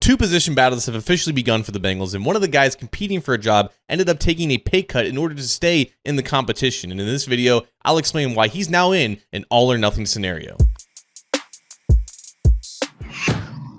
Two position battles have officially begun for the Bengals, and one of the guys competing for a job ended up taking a pay cut in order to stay in the competition. And in this video, I'll explain why he's now in an all-or-nothing scenario.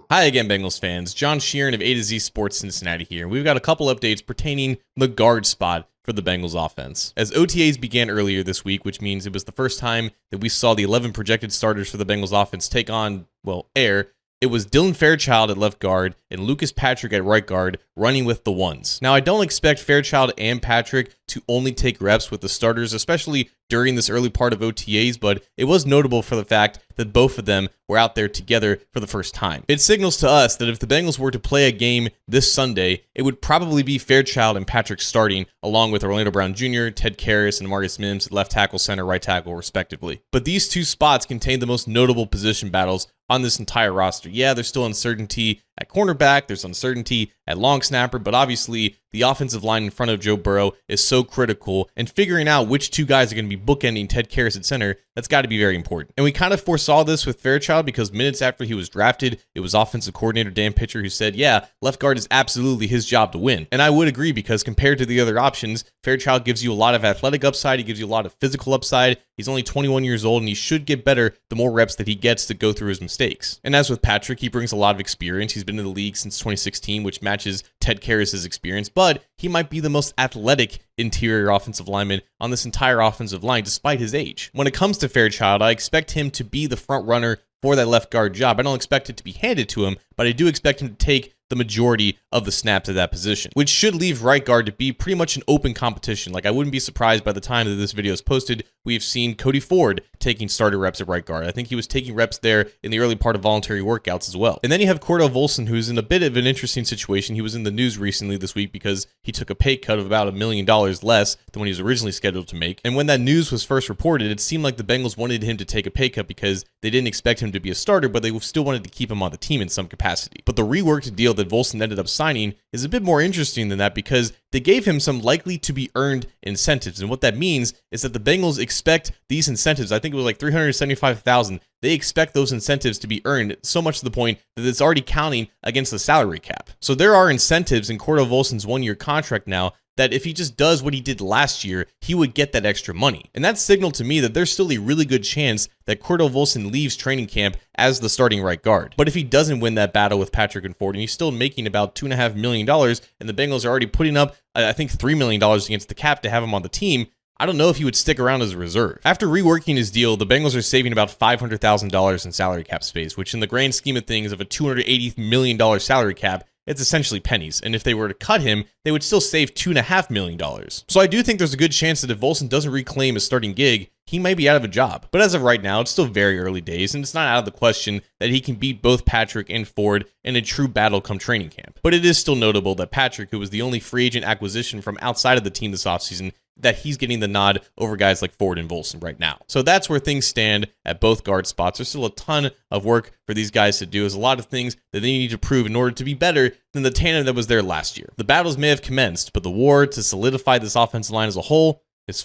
Hi again, Bengals fans. John Sheeran of A to Z Sports Cincinnati here. We've got a couple updates pertaining the guard spot for the Bengals offense. As OTAs began earlier this week, which means it was the first time that we saw the 11 projected starters for the Bengals offense take on, well, air. It was Dylan Fairchild at left guard and Lucas Patrick at right guard running with the ones. Now, I don't expect Fairchild and Patrick to only take reps with the starters, especially during this early part of OTAs, but it was notable for the fact that both of them were out there together for the first time. It signals to us that if the Bengals were to play a game this Sunday, it would probably be Fairchild and Patrick starting, along with Orlando Brown Jr., Ted Karras, and Marcus Mims at left tackle, center, right tackle, respectively. But these two spots contain the most notable position battles on this entire roster. Yeah, there's still uncertainty at cornerback, there's uncertainty at long snapper, but obviously the offensive line in front of Joe Burrow is so critical, and figuring out which two guys are going to be bookending Ted Karras at center, that's got to be very important. And we kind of foresaw this with Fairchild because minutes after he was drafted, it was offensive coordinator Dan Pitcher who said, yeah, left guard is absolutely his job to win. And I would agree because compared to the other options, Fairchild gives you a lot of athletic upside, he gives you a lot of physical upside, he's only 21 years old, and he should get better the more reps that he gets to go through his mistakes. And as with Patrick, he brings a lot of experience. He's been in the league since 2016, which matches Ted Karras' experience, but he might be the most athletic interior offensive lineman on this entire offensive line despite his age. When it comes to Fairchild, I expect him to be the front runner for that left guard job. I don't expect it to be handed to him, but I do expect him to take the majority of the snaps at that position, which should leave right guard to be pretty much an open competition. Like, I wouldn't be surprised by the time that this video is posted, we've seen Cody Ford taking starter reps at right guard. I think he was taking reps there in the early part of voluntary workouts as well. And then you have Cordell Volson, who's in a bit of an interesting situation. He was in the news recently this week because he took a pay cut of about $1 million less than what he was originally scheduled to make. And when that news was first reported, it seemed like the Bengals wanted him to take a pay cut because they didn't expect him to be a starter, but they still wanted to keep him on the team in some capacity. But the reworked deal that Volson ended up signing is a bit more interesting than that because they gave him some likely to be earned incentives. And what that means is that the Bengals expect these incentives, I think it was like $375,000, they expect those incentives to be earned so much to the point that it's already counting against the salary cap. So there are incentives in Cordell Volson's one-year contract now that if he just does what he did last year, he would get that extra money. And that signaled to me that there's still a really good chance that Cordell Volson leaves training camp as the starting right guard. But if he doesn't win that battle with Patrick and Ford, and he's still making about $2.5 million, and the Bengals are already putting up, I think, $3 million against the cap to have him on the team, I don't know if he would stick around as a reserve. After reworking his deal, the Bengals are saving about $500,000 in salary cap space, which in the grand scheme of things of a $280 million salary cap, it's essentially pennies. And if they were to cut him, they would still save $2.5 million. So I do think there's a good chance that if Volson doesn't reclaim his starting gig, he might be out of a job. But as of right now, it's still very early days, and it's not out of the question that he can beat both Patrick and Ford in a true battle come training camp. But it is still notable that Patrick, who was the only free agent acquisition from outside of the team this offseason, that he's getting the nod over guys like Ford and Volson right now. So that's where things stand at both guard spots. There's still a ton of work for these guys to do. There's a lot of things that they need to prove in order to be better than the tandem that was there last year. The battles may have commenced, but the war to solidify this offensive line as a whole